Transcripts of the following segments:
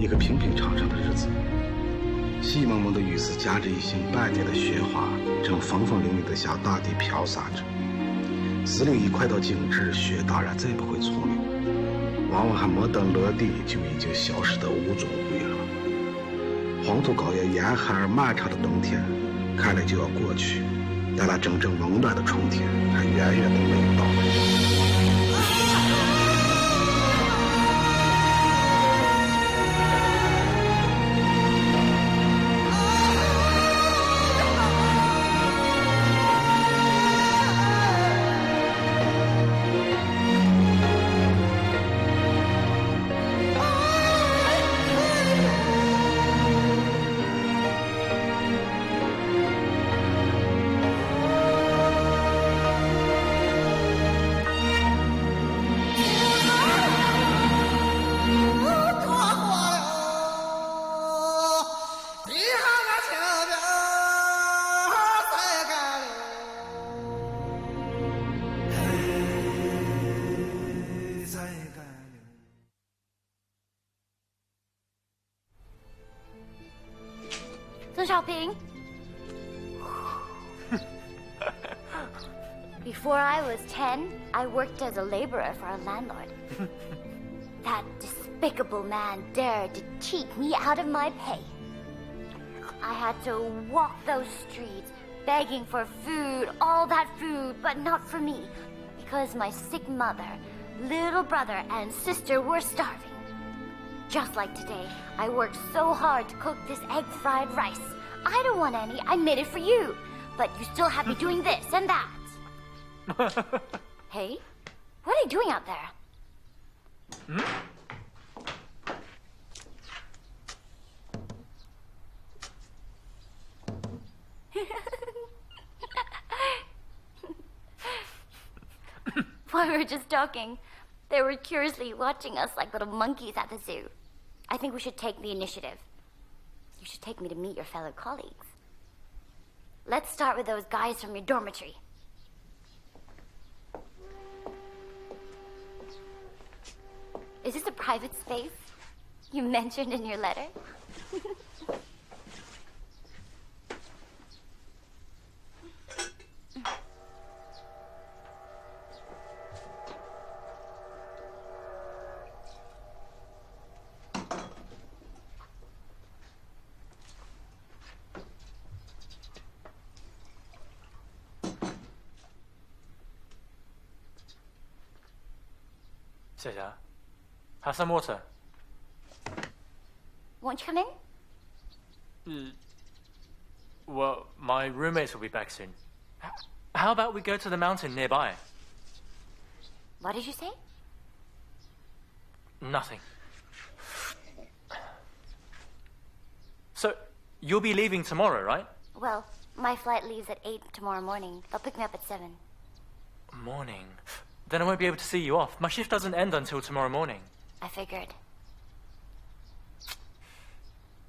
一个平平常常的日子。细蒙蒙的雨丝夹着一星半点的雪花，正风风铃铃地向大地飘洒着。司令一快到静止，雪当然再不会错留，往往还没等落地，就已经消失得无踪无影了。黄土高原严寒而漫长的冬天，看来就要过去，但那真正温暖的春天还远远都没有到来。Shao Ping. Before I was 10, I worked as a laborer for a landlord. That despicable man dared to cheat me out of my pay. I had to walk those streets, begging for food, all that food, but not for me, because my sick mother, little brother, and sister were starving. Just like today, I worked so hard to cook this egg fried rice. I don't want any, I made it for you. But you still have me doing this and that. Hey, what are you doing out there? While we were just talking, they were curiously watching us like little monkeys at the zoo. I think we should take the initiative. You should take me to meet your fellow colleagues. Let's start with those guys from your dormitory. Is this a private space you mentioned in your letter? 谢谢。Have some water. Won't you come in? Well, my roommates will be back soon. How about we go to the mountain nearby? What did you say? Nothing. So, you'll be leaving tomorrow, right? Well, my flight leaves at 8 tomorrow morning. They'll pick me up at 7. Morning? Then I won't be able to see you off. My shift doesn't end until tomorrow morning. I figured.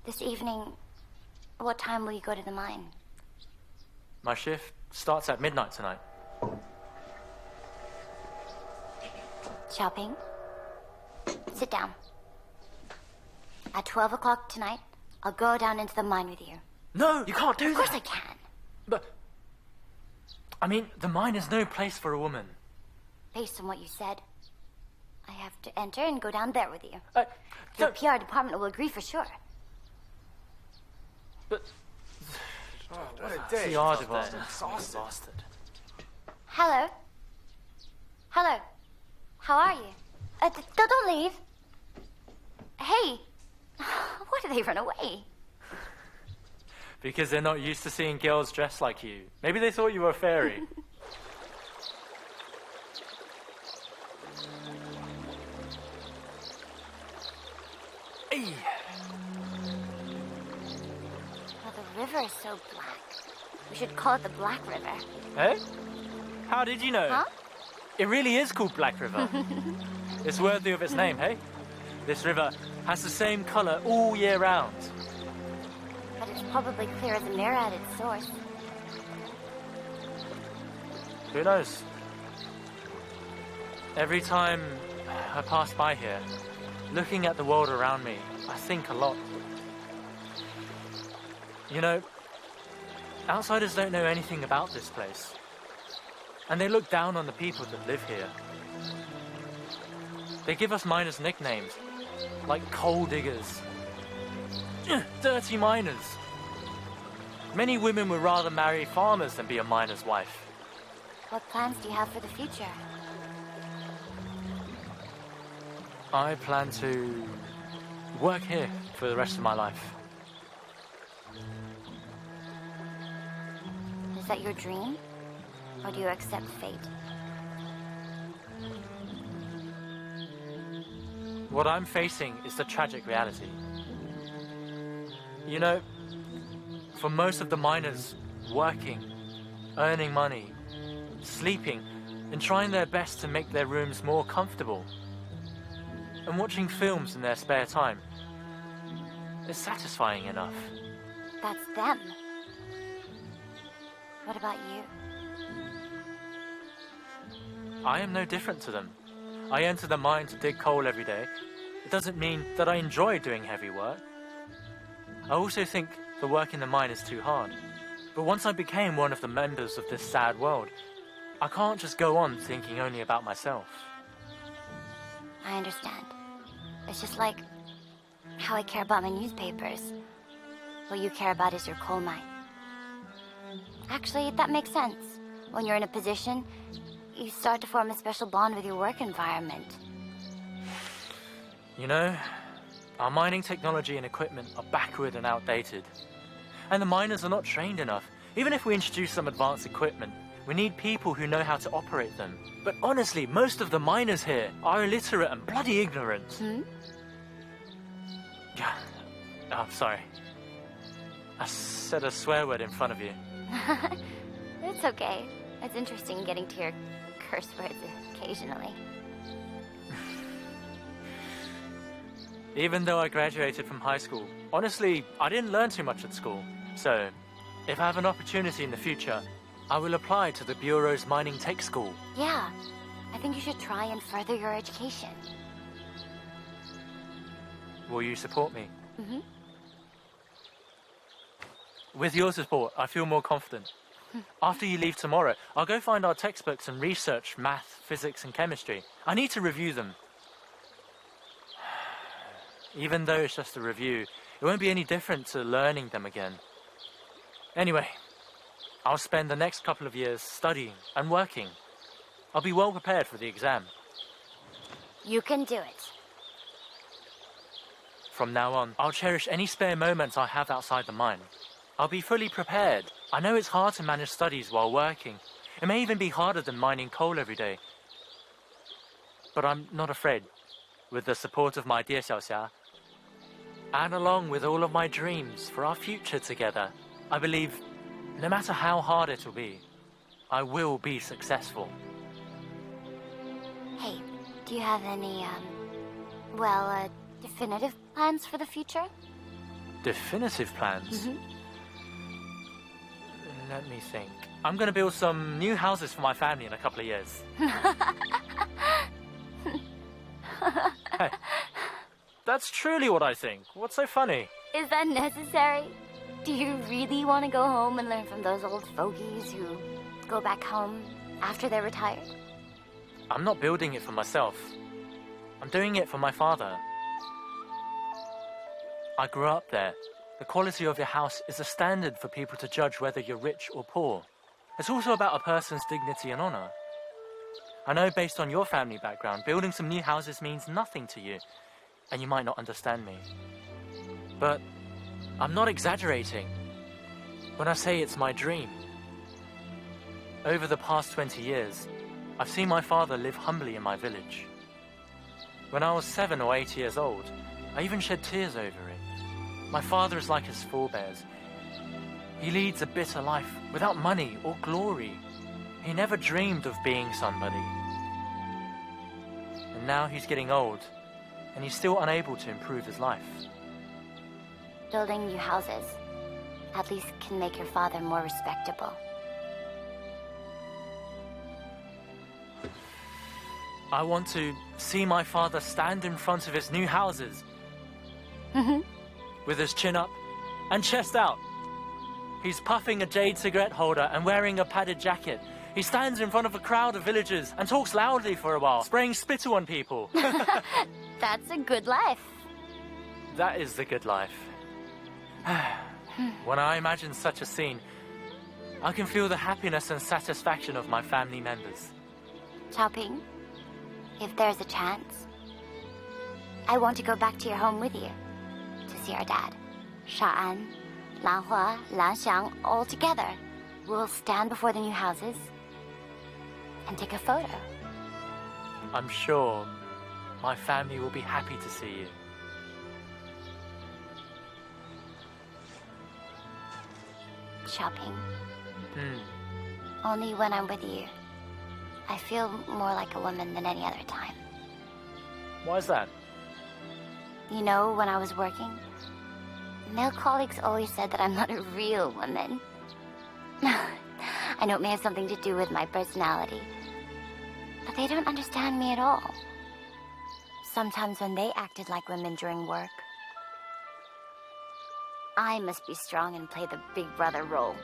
This evening, what time will you go to the mine? My shift starts at midnight tonight. Xiaoping, sit down. At 12 o'clock tonight, I'll go down into the mine with you. No, you can't do that. Of course I can. But, I mean, the mine is no place for a woman. Based on what you said, I have to enter and go down there with you. The PR department will agree for sure. But... Oh, what a day. PR department. Exhausted. Hello? Hello? How are you? Don't leave. Hey, why did they run away? Because they're not used to seeing girls dressed like you. Maybe they thought you were a fairy. Well, the river is so black. We should call it the Black River. Eh? How did you know? Huh? It really is called Black River. It's worthy of its name, hey? This river has the same color all year round. But it's probably clear as a mirror at its source. Who knows? Every time I pass by here, Looking at the world around me, I think a lot. You know, outsiders don't know anything about this place. And they look down on the people that live here. They give us miners nicknames, like coal diggers, dirty miners. Many women would rather marry farmers than be a miner's wife. What plans do you have for the future? I plan to work here for the rest of my life. Is that your dream? Or do you accept fate? What I'm facing is the tragic reality. You know, for most of the miners, working, earning money, sleeping, and trying their best to make their rooms more comfortable, and watching films in their spare time is satisfying enough. That's them. What about you? I am no different to them. I enter the mine to dig coal every day. It doesn't mean that I enjoy doing heavy work. I also think the work in the mine is too hard. But once I became one of the members of this sad world, I can't just go on thinking only about myself. I understand. It's just like how I care about my newspapers. What you care about is your coal mine. Actually, that makes sense. When you're in a position, you start to form a special bond with your work environment. You know, our mining technology and equipment are backward and outdated. And the miners are not trained enough. Even if we introduce some advanced equipment, we need people who know how to operate them. But honestly, most of the miners here are illiterate and bloody ignorant. Oh, sorry. I said a swear word in front of you. It's okay. It's interesting getting to your curse words occasionally. Even though I graduated from high school, honestly, I didn't learn too much at school. So, if I have an opportunity in the future, I will apply to the Bureau's mining tech school. Yeah, I think you should try and further your education. Will you support me? Mm-hmm. With your support, I feel more confident. After you leave tomorrow, I'll go find our textbooks and research math, physics, and chemistry. I need to review them. Even though it's just a review, it won't be any different to learning them again. Anyway, I'll spend the next couple of years studying and working. I'll be well prepared for the exam. You can do it. From now on, I'll cherish any spare moments I have outside the mine. I'll be fully prepared. I know it's hard to manage studies while working. It may even be harder than mining coal every day. But I'm not afraid. With the support of my dear Xiaoxia, and along with all of my dreams for our future together, I believe, no matter how hard it will be, I will be successful. Hey, do you have any, definitive plans for the future? Definitive plans? Mm-hmm. Let me think. I'm going to build some new houses for my family in a couple of years. Hey, that's truly what I think. What's so funny? Is that necessary? Do you really want to go home and learn from those old fogies who go back home after they're retired? I'm not building it for myself. I'm doing it for my father. I grew up there. The quality of your house is a standard for people to judge whether you're rich or poor. It's also about a person's dignity and honor. I know based on your family background, building some new houses means nothing to you, and you might not understand me. But I'm not exaggerating when I say it's my dream. Over the past 20 years, I've seen my father live humbly in my village. When I was 7 or 8 years old, I even shed tears over it. My father is like his forebears. He leads a bitter life without money or glory. He never dreamed of being somebody. And now he's getting old, and he's still unable to improve his life. Building new houses at least can make your father more respectable. I want to see my father stand in front of his new houses. With his chin up and chest out. He's puffing a jade cigarette holder and wearing a padded jacket. He stands in front of a crowd of villagers and talks loudly for a while, spraying spittle on people. That's a good life. That is the good life. When I imagine such a scene, I can feel the happiness and satisfaction of my family members. Shao Ping, if there's a chance, I want to go back to your home with you to see our dad. Sha'an, Lanhua, Lanxiang, all together. We'll stand before the new houses and take a photo. I'm sure my family will be happy to see you. Shao Ping. Only when I'm with you, I feel more like a woman than any other time. Why is that? You know, when I was working, male colleagues always said that I'm not a real woman. I know it may have something to do with my personality, but they don't understand me at all. Sometimes when they acted like women during work, I must be strong and play the big brother role.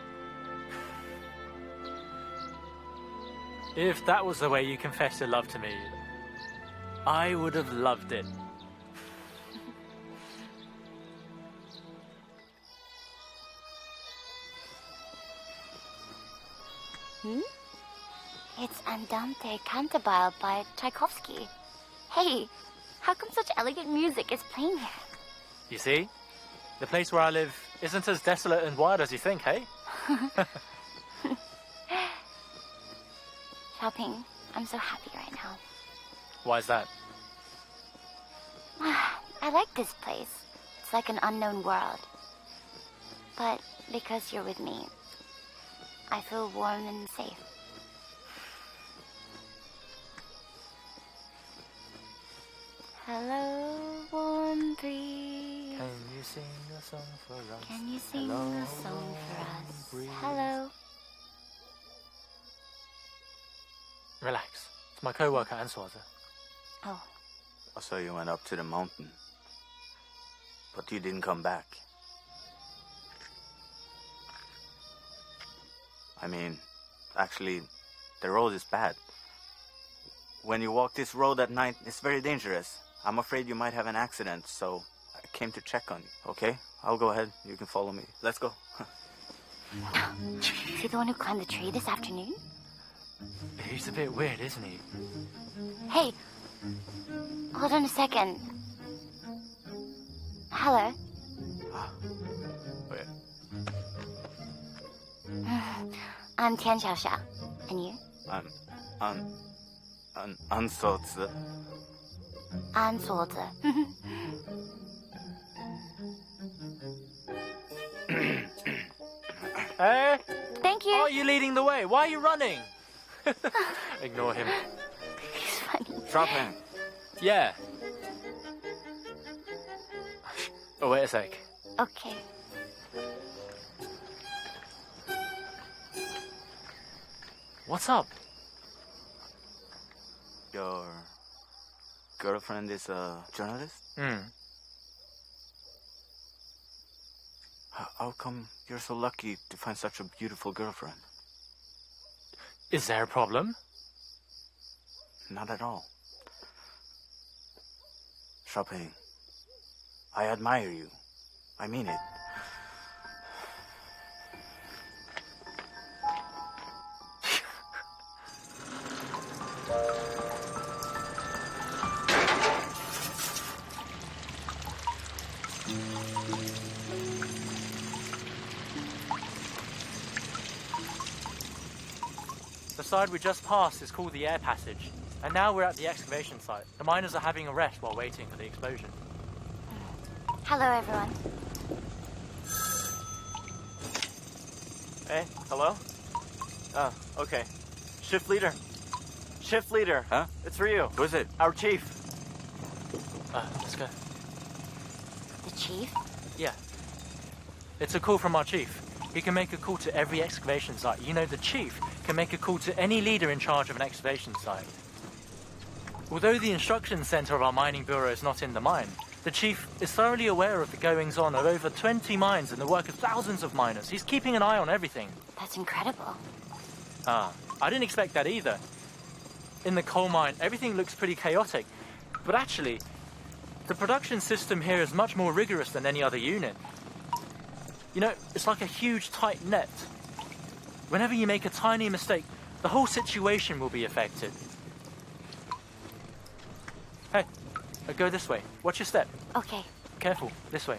If that was the way you confessed your love to me, I would have loved it. It's Andante Cantabile by Tchaikovsky. Hey, how come such elegant music is playing here? You see? The place where I live isn't as desolate and wild as you think, hey? Shao Ping, I'm so happy right now. Why is that? I like this place. It's like an unknown world. But because you're with me, I feel warm and safe. Hello, warm breeze. Can you sing a song for us? Can you sing Hello, a song for us? breeze. Hello. Relax. It's my co-worker, Answaza. Oh, So you went up to the mountain, but you didn't come back. I mean, actually, the road is bad. When you walk this road at night, it's very dangerous. I'm afraid you might have an accident, so I came to check on you, okay? I'll go ahead. You can follow me. Let's go. is he the one who climbed the tree this afternoon? He's a bit weird, isn't he? Hey, hold on a second. Hello. Wait. I'm Tian Xiaoxia. And you? I'm Ansozi. An Zuozi. Hey! Thank you. Are you leading the way? Why are you running? Ignore him. He's funny. Shao Ping. Yeah. Oh, wait a sec. Okay. What's up? Your girlfriend is a journalist? How come you're so lucky to find such a beautiful girlfriend? Is there a problem? Not at all. Shao Ping, I admire you. I mean it. The side we just passed is called the air passage. And now we're at the excavation site. The miners are having a rest while waiting for the explosion. Hello, everyone. Hey, hello? Oh, okay. Shift leader. Shift leader. Huh? It's for you. Who is it? Our chief. Let's go. The chief? Yeah. It's a call from our chief. He can make a call to every excavation site. You know, the chief can make a call to any leader in charge of an excavation site. Although the instruction center of our mining bureau is not in the mine, the chief is thoroughly aware of the goings-on of over 20 mines and the work of thousands of miners. He's keeping an eye on everything. That's incredible. I didn't expect that either. In the coal mine, everything looks pretty chaotic. But actually, the production system here is much more rigorous than any other unit. You know, it's like a huge tight net. Whenever you make a tiny mistake, the whole situation will be affected. Hey, go this way. Watch your step. Okay. Careful, this way.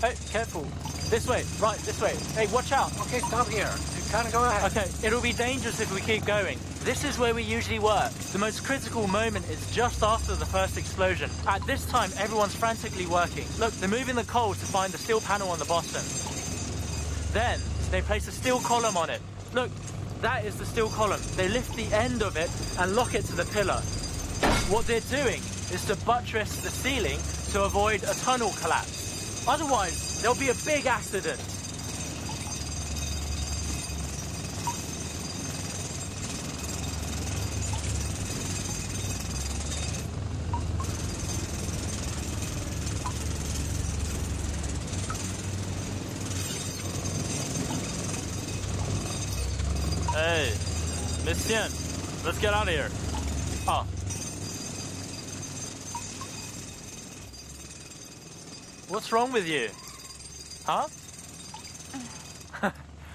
Hey, careful. This way, right, this way. Hey, watch out. Okay, stop here. You gotta go ahead. Okay, it'll be dangerous if we keep going. This is where we usually work. The most critical moment is just after the first explosion. At this time, everyone's frantically working. Look, they're moving the coal to find the steel panel on the bottom. Then, they place a steel column on it. Look, that is the steel column. They lift the end of it and lock it to the pillar. What they're doing is to buttress the ceiling to avoid a tunnel collapse. Otherwise, there'll be a big accident. Hey, Miss Tian, let's get out of here. Oh. What's wrong with you? Huh?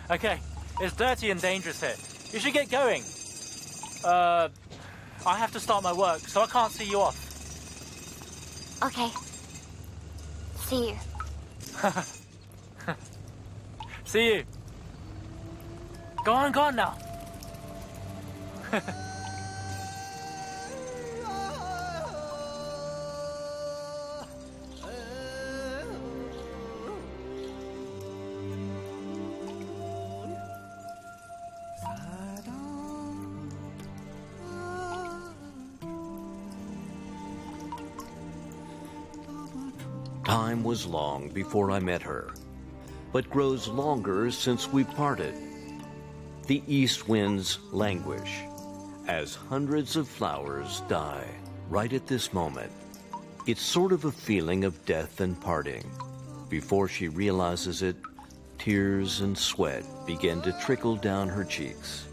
Okay, it's dirty and dangerous here. You should get going. I have to start my work, so I can't see you off. Okay. See you. See you. Go on now. Time was long before I met her, but grows longer since we parted. The east winds languish as hundreds of flowers die right at this moment. It's sort of a feeling of death and parting. Before she realizes it, tears and sweat begin to trickle down her cheeks.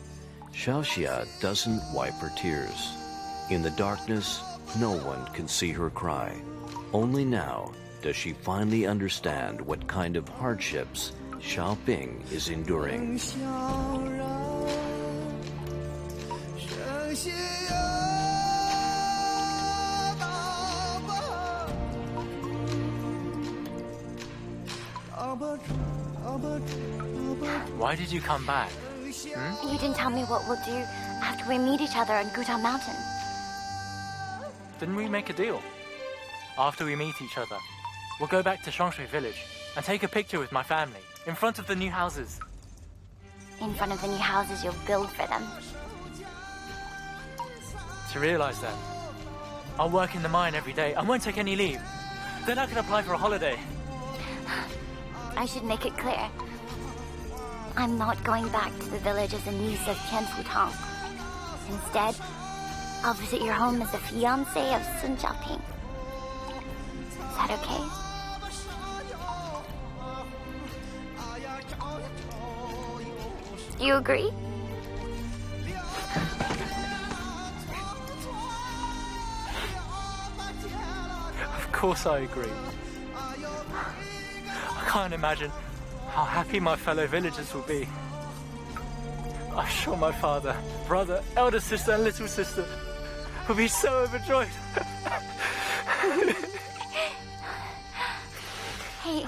Xiaoxia doesn't wipe her tears. In the darkness, no one can see her cry. Only now does she finally understand what kind of hardships Shao Ping is enduring. Why did you come back? You didn't tell me what we'll do after we meet each other on Gutang Mountain. Didn't we make a deal? After we meet each other, we'll go back to Shongshui village and take a picture with my family in front of the new houses. In front of the new houses you'll build for them. To realize that, I'll work in the mine every day and won't take any leave. Then I can apply for a holiday. I should make it clear. I'm not going back to the village as a niece of Qian Futang. Instead, I'll visit your home as the fiancé of Sun Xiaoping. Is that okay? Do you agree? Of course I agree. I can't imagine how happy my fellow villagers will be. I'm sure my father, brother, elder sister and little sister will be so overjoyed. Hey.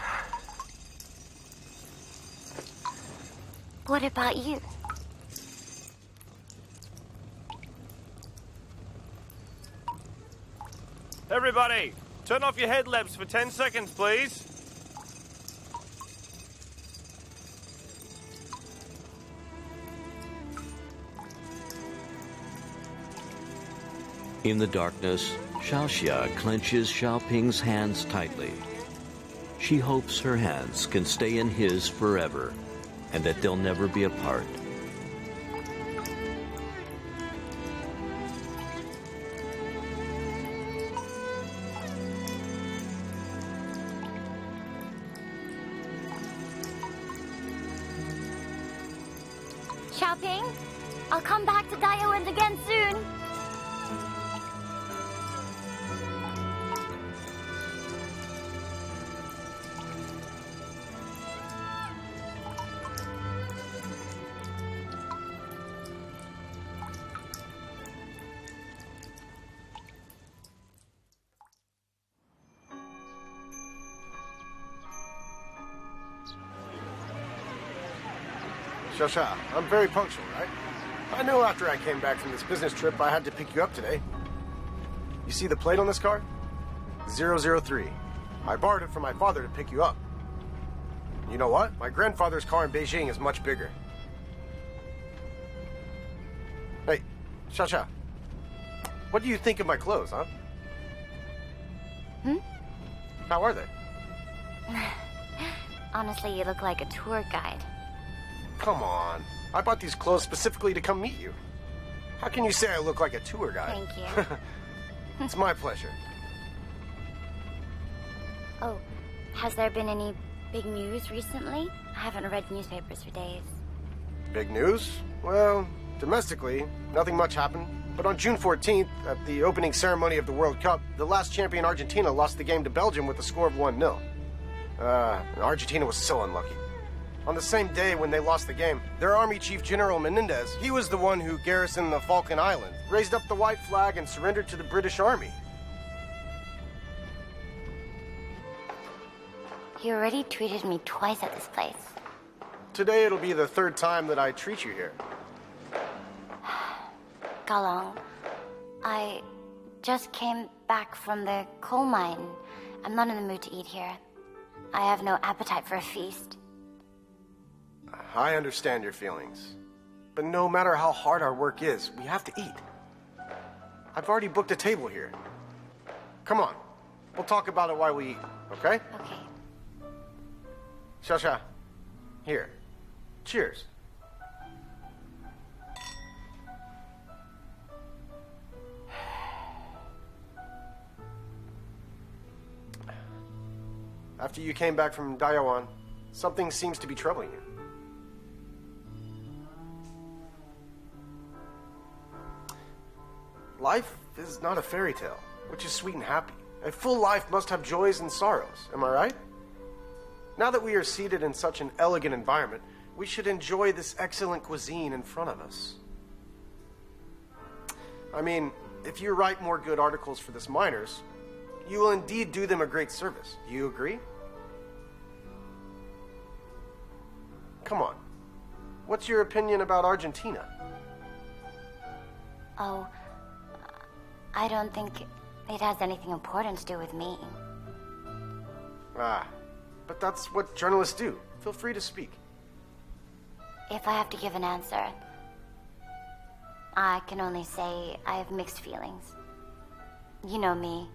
What about you? Everybody, turn off your headlamps for 10 seconds, please. In the darkness, Xiaoxia clenches Shao Ping's hands tightly. She hopes her hands can stay in his forever and that they'll never be apart. Shao Ping, I'll come back to Daiyuan again soon. Xiaoxia, I'm very punctual, right? I knew after I came back from this business trip I had to pick you up today. You see the plate on this car? 003. I borrowed it from my father to pick you up. You know what? My grandfather's car in Beijing is much bigger. Hey, Xiaoxia, what do you think of my clothes, huh? How are they? Honestly, you look like a tour guide. Come on. I bought these clothes specifically to come meet you. How can you say I look like a tour guide? Thank you. It's my pleasure. Oh, has there been any big news recently? I haven't read newspapers for days. Big news? Well, domestically, nothing much happened. But on June 14th, at the opening ceremony of the World Cup, the last champion Argentina lost the game to Belgium with a score of 1-0. Argentina was so unlucky. On the same day when they lost the game, their army chief General Menendez, he was the one who garrisoned the Falkland Islands, raised up the white flag and surrendered to the British Army. You already treated me twice at this place. Today it'll be the third time that I treat you here. Galong, I just came back from the coal mine. I'm not in the mood to eat here. I have no appetite for a feast. I understand your feelings. But no matter how hard our work is, we have to eat. I've already booked a table here. Come on. We'll talk about it while we eat, okay? Okay. Xiaoxia, here. Cheers. After you came back from Daiyuan, something seems to be troubling you. Life is not a fairy tale, which is sweet and happy. A full life must have joys and sorrows, am I right? Now that we are seated in such an elegant environment, we should enjoy this excellent cuisine in front of us. I mean, if you write more good articles for this Miners, you will indeed do them a great service. Do you agree? Come on. What's your opinion about Argentina? Oh, I don't think it has anything important to do with me. Ah, but that's what journalists do. Feel free to speak. If I have to give an answer, I can only say I have mixed feelings. You know me.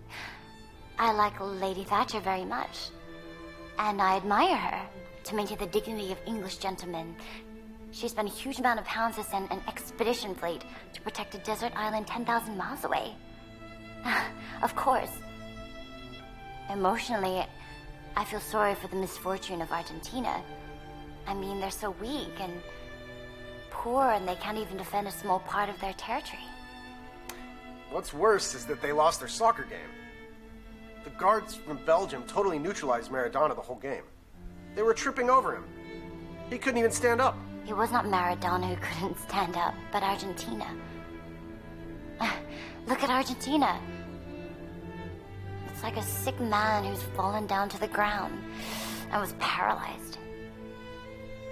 I like Lady Thatcher very much. And I admire her to maintain the dignity of English gentlemen. She spent a huge amount of pounds to send an expedition fleet to protect a desert island 10,000 miles away. Of course. Emotionally, I feel sorry for the misfortune of Argentina. I mean, they're so weak and poor, and they can't even defend a small part of their territory. What's worse is that they lost their soccer game. The guards from Belgium totally neutralized Maradona the whole game. They were tripping over him. He couldn't even stand up. It was not Maradona who couldn't stand up, but Argentina. Look at Argentina. It's like a sick man who's fallen down to the ground and was paralyzed.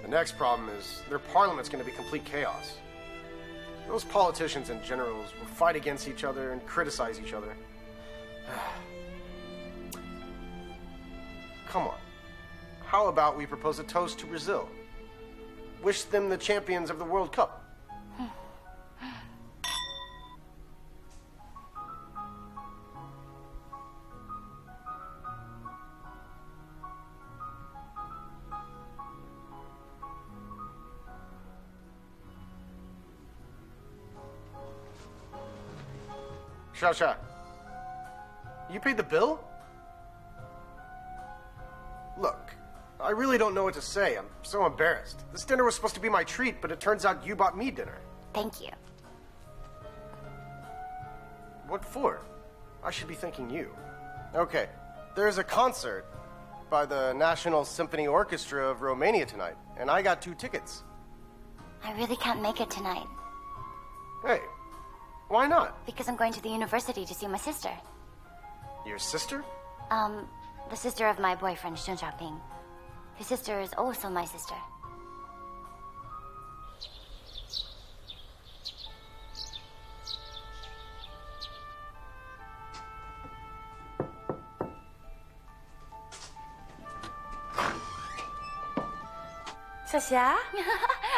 The next problem is their parliament's going to be complete chaos. Those politicians and generals will fight against each other and criticize each other. Come on. How about we propose a toast to Brazil? Wish them the champions of the World Cup. Xiao, you paid the bill? Look, I really don't know what to say. I'm so embarrassed. This dinner was supposed to be my treat, but it turns out you bought me dinner. Thank you. What for? I should be thanking you. Okay, there's a concert by the National Symphony Orchestra of Romania tonight, and I got 2 tickets. I really can't make it tonight. Hey, why not? Because I'm going to the university to see my sister. Your sister? The sister of my boyfriend, Shao Ping. His sister is also my sister. Xiaxia?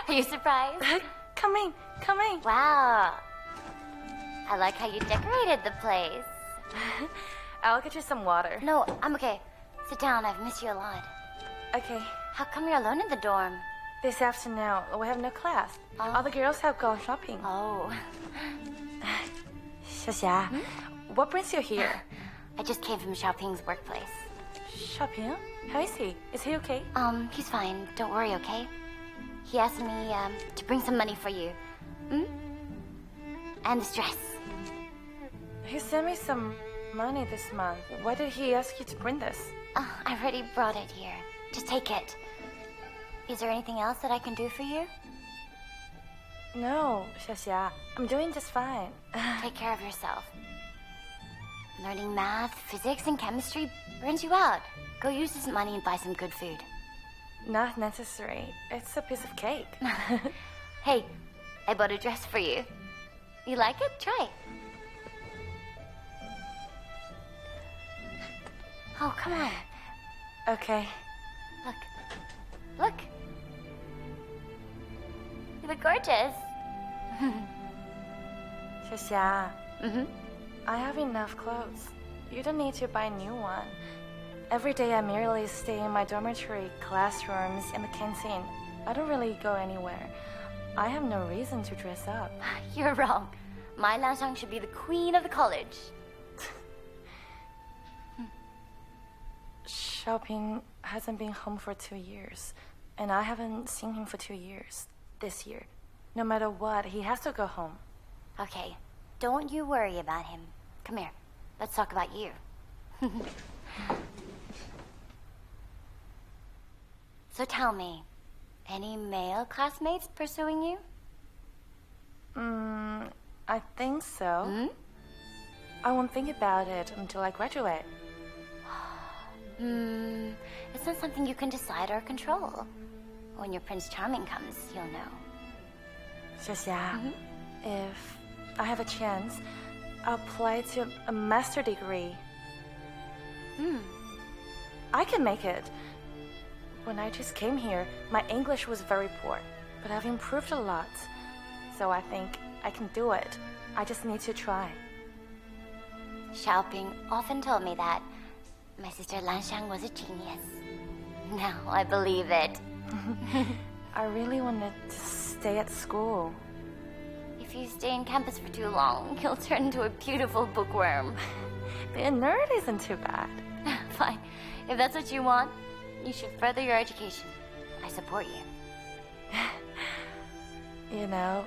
Are you surprised? Come in. Wow. I like how you decorated the place. I'll get you some water. No, I'm okay. Sit down, I've missed you a lot. Okay. How come you're alone in the dorm? This afternoon, we have no class. All the girls have gone shopping. Oh. Xiaxia, what brings you here? I just came from Shao Ping's workplace. Shao Ping? How is he? Is he okay? He's fine. Don't worry, okay? He asked me, to bring some money for you. And this dress. He sent me some money this month. Why did he ask you to bring this? I already brought it here. Just take it. Is there anything else that I can do for you? No, Xiaxia. I'm doing just fine. Take care of yourself. Learning math, physics, and chemistry burns you out. Go use this money and buy some good food. Not necessary. It's a piece of cake. Hey, I bought a dress for you. You like it? Try. Oh, come on. Okay. Look. You look gorgeous. Xiaxia. I have enough clothes. You don't need to buy a new one. Every day I merely stay in my dormitory, classrooms, and the canteen. I don't really go anywhere. I have no reason to dress up. You're wrong. My Lanshang should be the queen of the college. Shao Ping hasn't been home for 2 years, and I haven't seen him for 2 years. This year. No matter what, he has to go home. Okay, don't you worry about him. Come here, let's talk about you. So tell me, any male classmates pursuing you? I think so. I won't think about it until I graduate. It's not something you can decide or control. When your Prince Charming comes, you'll know. Xiaxia, if I have a chance, I'll apply to a master degree. I can make it. When I just came here, my English was very poor, but I've improved a lot. So I think I can do it. I just need to try. Shao Ping often told me that. My sister Lanshang was a genius. Now I believe it. I really wanted to stay at school. If you stay in campus for too long, you'll turn into a beautiful bookworm. Being a nerd isn't too bad. Fine. If that's what you want, you should further your education. I support you. You know,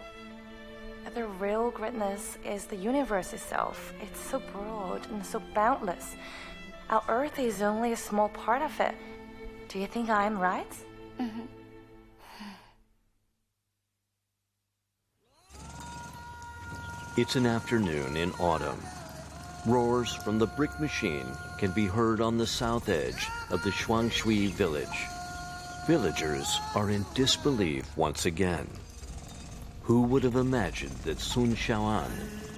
the real greatness is the universe itself. It's so broad and so boundless. Our Earth is only a small part of it. Do you think I'm right? It's an afternoon in autumn. Roars from the brick machine can be heard on the south edge of the Shuangshui village. Villagers are in disbelief once again. Who would have imagined that Sun Xiaoan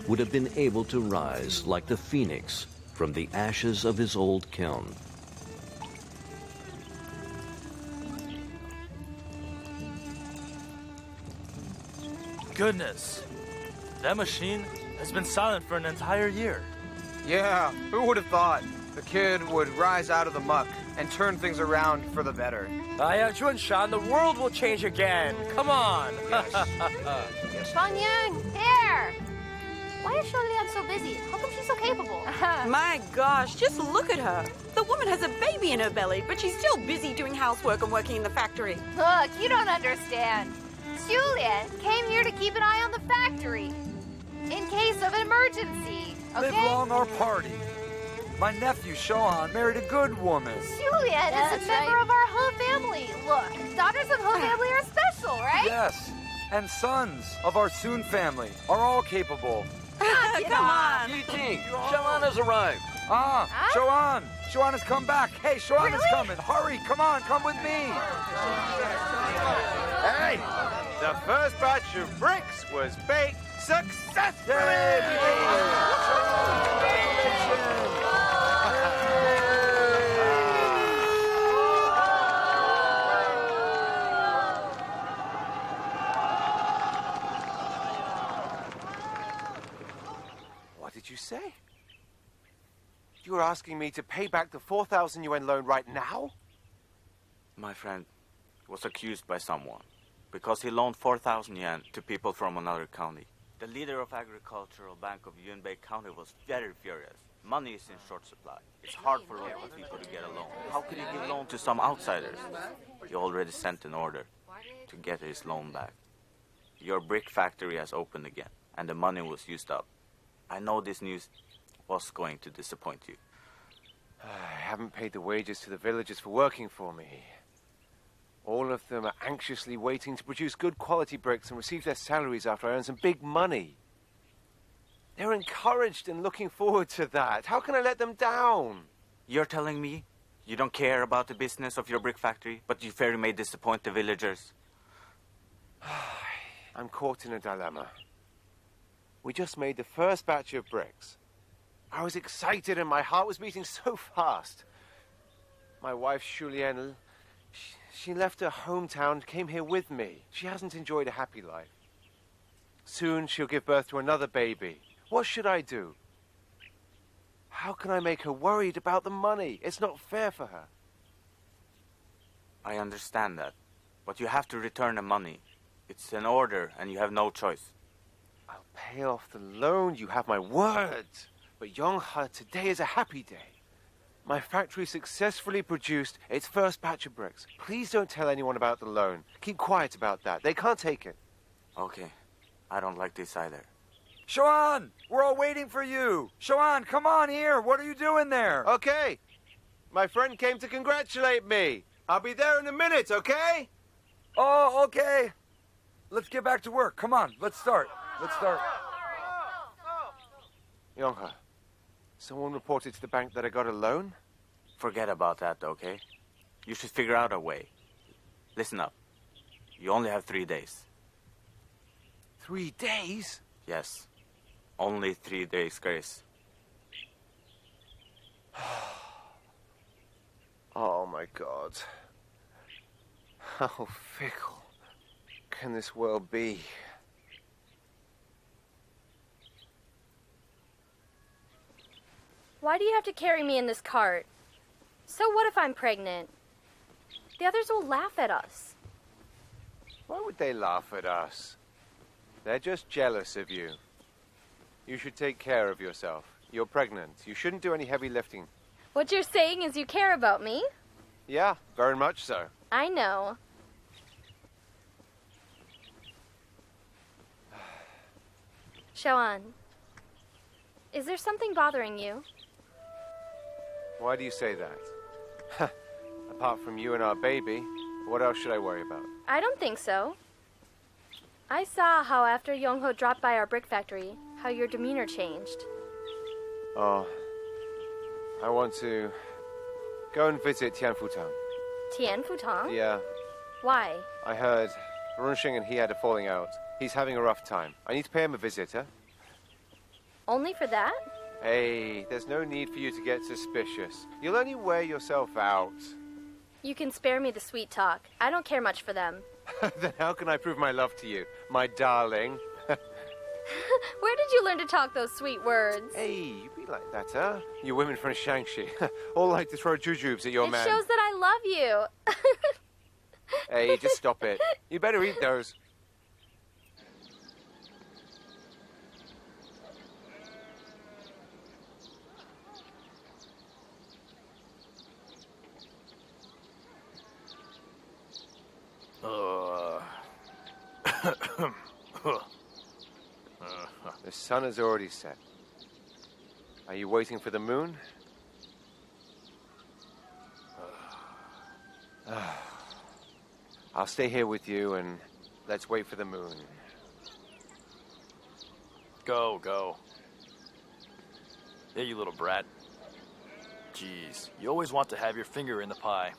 would have been able to rise like the phoenix from the ashes of his old kiln? Goodness, that machine has been silent for an entire year. Yeah, who would have thought? The kid would rise out of the muck and turn things around for the better. Junshan, the world will change again. Come on. Yes. Fang Yang, here! Why is Shao Liyan so busy? How come she's so capable? My gosh, just look at her. The woman has a baby in her belly, but she's still busy doing housework and working in the factory. Look, you don't understand. Xu Lian came here to keep an eye on the factory. In case of an emergency, okay? Live long or party. My nephew, Shao married a good woman. Xu Lian is a member of our He family. Look, daughters of He family are special, right? Yes, and sons of our Soon family are all capable. Come on. Yi-Ting, Shao has arrived. Shao has come back. Hey, Shao is coming. Hurry, come on, come with me. Hey, the first batch of bricks was baked successfully. What did you say? You're asking me to pay back the 4,000 yuan loan right now? My friend was accused by someone because he loaned 4,000 yen to people from another county. The leader of Agricultural Bank of Yunbei County was very furious. Money is in short supply. It's hard for local people to get a loan. How could he give loan to some outsiders? He already sent an order to get his loan back. Your brick factory has opened again, and the money was used up. I know this news was going to disappoint you. I haven't paid the wages to the villagers for working for me. All of them are anxiously waiting to produce good quality bricks and receive their salaries after I earn some big money. They're encouraged and looking forward to that. How can I let them down? You're telling me you don't care about the business of your brick factory, but you fear you may disappoint the villagers? I'm caught in a dilemma. We just made the first batch of bricks. I was excited and my heart was beating so fast. My wife, Shulian, she left her hometown, came here with me. She hasn't enjoyed a happy life. Soon she'll give birth to another baby. What should I do? How can I make her worried about the money? It's not fair for her. I understand that, but you have to return the money. It's an order and you have no choice. I'll pay off the loan, you have my word. But Yonghe, today is a happy day. My factory successfully produced its first batch of bricks. Please don't tell anyone about the loan. Keep quiet about that. They can't take it. Okay. I don't like this either. Shao, we're all waiting for you. Shao, come on here. What are you doing there? Okay. My friend came to congratulate me. I'll be there in a minute, okay? Oh, okay. Let's get back to work. Come on, let's start. Yonghe, someone reported to the bank that I got a loan? Forget about that, okay? You should figure out a way. Listen up. You only have 3 days. 3 days? Yes. Only 3 days grace. Oh my God. How fickle can this world be? Why do you have to carry me in this cart? So what if I'm pregnant? The others will laugh at us. Why would they laugh at us? They're just jealous of you. You should take care of yourself. You're pregnant. You shouldn't do any heavy lifting. What you're saying is you care about me? Yeah, very much so. I know. Shao, is there something bothering you? Why do you say that? Apart from you and our baby, what else should I worry about? I don't think so. I saw how after Yonghe dropped by our brick factory, how your demeanor changed. Oh, I want to go and visit Tian Futang. Tian Futang? Yeah. Why? I heard Run Sheng and he had a falling out. He's having a rough time. I need to pay him a visit, huh? Only for that? Hey, there's no need for you to get suspicious. You'll only wear yourself out. You can spare me the sweet talk. I don't care much for them. Then how can I prove my love to you, my darling? Where did you learn to talk those sweet words? Hey, you be like that, huh? You women from Shangxi. All like to throw jujubes at your man. It shows that I love you. Hey, just stop it. You better eat those. The sun has already set. Are you waiting for the moon? I'll stay here with you and let's wait for the moon. Go, go. Hey, you little brat. Jeez, you always want to have your finger in the pie.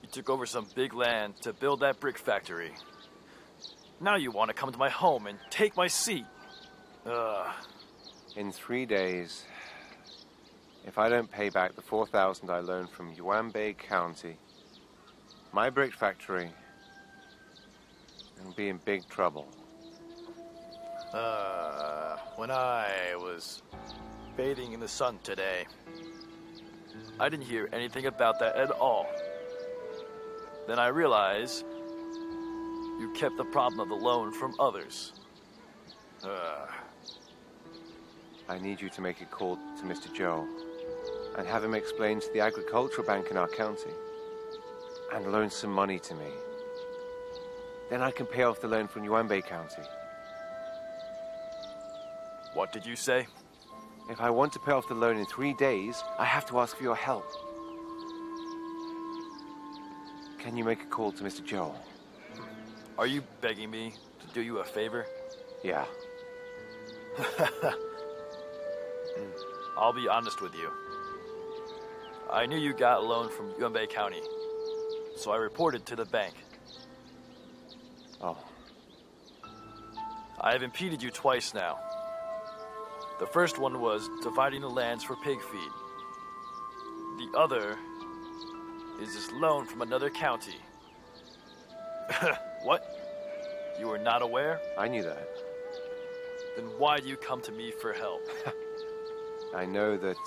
You took over some big land to build that brick factory. Now you want to come to my home and take my seat. In 3 days, if I don't pay back the 4,000 I loaned from Yuan County, my brick factory will be in big trouble. When I was bathing in the sun today, I didn't hear anything about that at all. Then I realized you kept the problem of the loan from others. I need you to make a call to Mr. Zhou and have him explain to the agricultural bank in our county and loan some money to me. Then I can pay off the loan from Yuan County. What did you say? If I want to pay off the loan in 3 days, I have to ask for your help. Can you make a call to Mr. Zhou? Are you begging me to do you a favor? Yeah. I'll be honest with you. I knew you got a loan from Yuan County, so I reported to the bank. Oh. I have impeded you twice now. The first one was dividing the lands for pig feed. The other is this loan from another county. What? You were not aware? I knew that. Then why do you come to me for help? I know that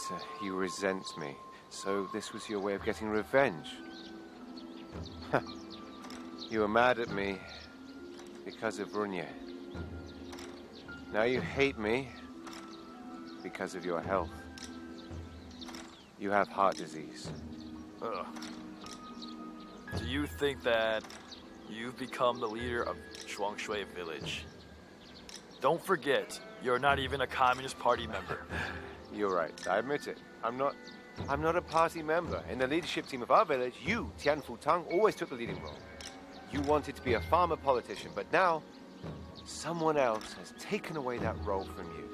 you resent me, so this was your way of getting revenge. You were mad at me because of Runye. Now you hate me because of your health. You have heart disease. Ugh. Do you think that you've become the leader of Shuangshui village? Don't forget, you're not even a Communist Party member. You're right, I admit it. I'm not a party member. In the leadership team of our village, you, Tian Futang, always took the leading role. You wanted to be a farmer politician, but now someone else has taken away that role from you.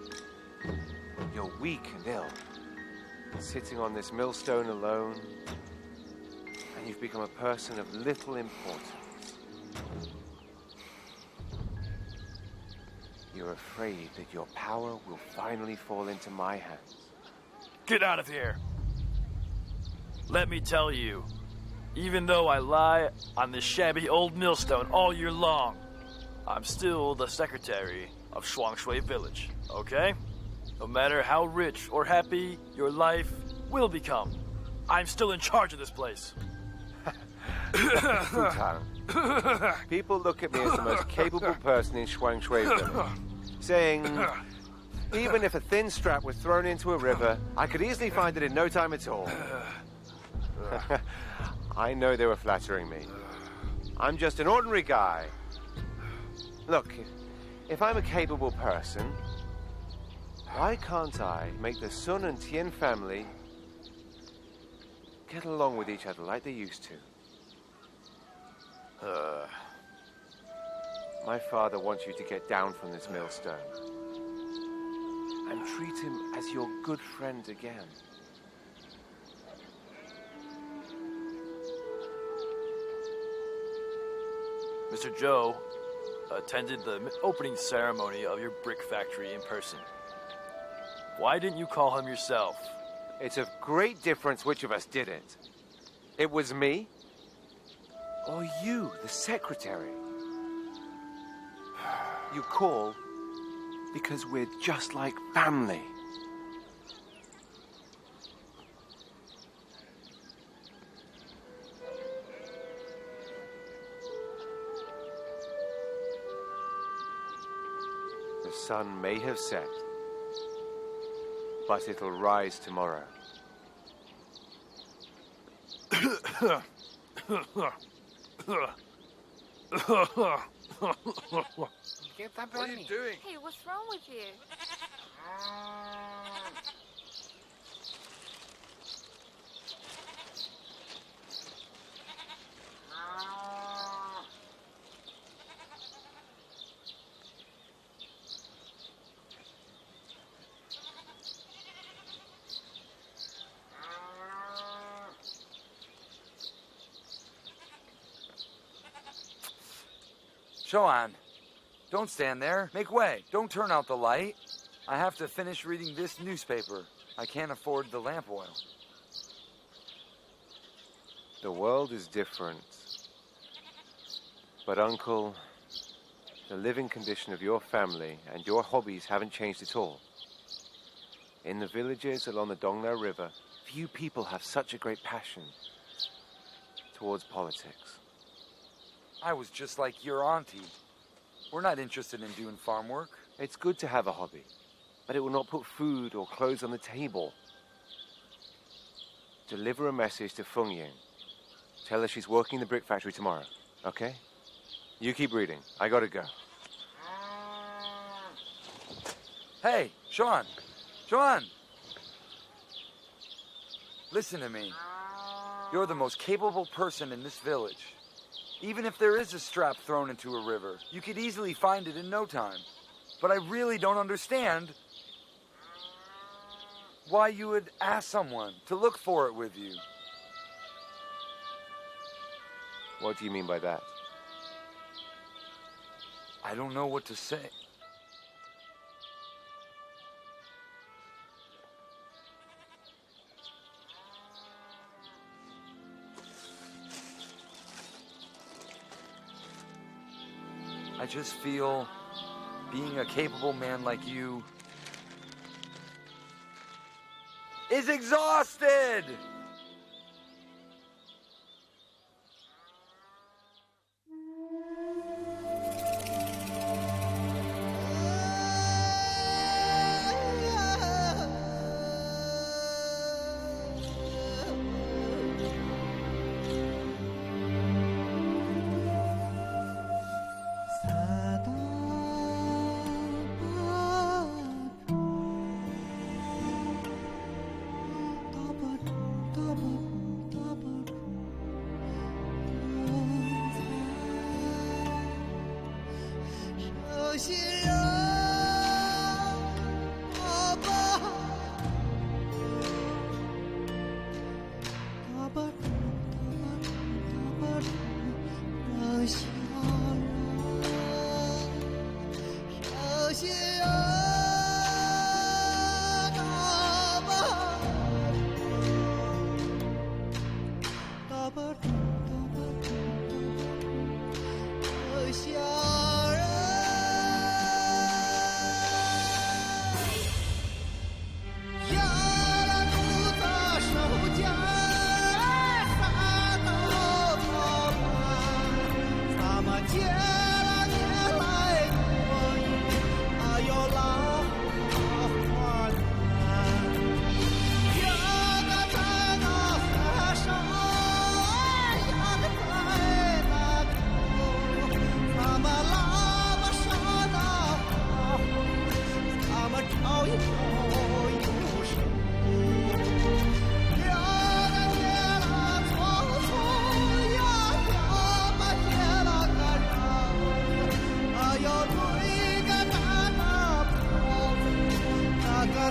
You're weak and ill, sitting on this millstone alone, and you've become a person of little importance. You're afraid that your power will finally fall into my hands. Get out of here! Let me tell you, even though I lie on this shabby old millstone all year long, I'm still the secretary of Shuangshui village, okay? No matter how rich or happy your life will become, I'm still in charge of this place. Futang. People look at me as the most capable person in Shuangshui village, saying, even if a thin strap was thrown into a river, I could easily find it in no time at all. I know they were flattering me. I'm just an ordinary guy. Look, if I'm a capable person, why can't I make the Sun and Tian family get along with each other like they used to? My father wants you to get down from this millstone and treat him as your good friend again. Mr. Zhou attended the opening ceremony of your brick factory in person. Why didn't you call him yourself? It's of great difference which of us did it. It was me, or you, the secretary. You call because we're just like family. The sun may have set, but it'll rise tomorrow. What are you doing? Hey, what's wrong with you? Shoan, don't stand there. Make way. Don't turn out the light. I have to finish reading this newspaper. I can't afford the lamp oil. The world is different. But, Uncle, the living condition of your family and your hobbies haven't changed at all. In the villages along the Dong Liya River, few people have such a great passion towards politics. I was just like your auntie. We're not interested in doing farm work. It's good to have a hobby, but it will not put food or clothes on the table. Deliver a message to Feng Ying. Tell her she's working in the brick factory tomorrow, okay? You keep reading. I gotta go. Hey, Sean! Sean! Listen to me. You're the most capable person in this village. Even if there is a strap thrown into a river, you could easily find it in no time. But I really don't understand why you would ask someone to look for it with you. What do you mean by that? I don't know what to say. I just feel being a capable man like you is exhausted!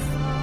Yes.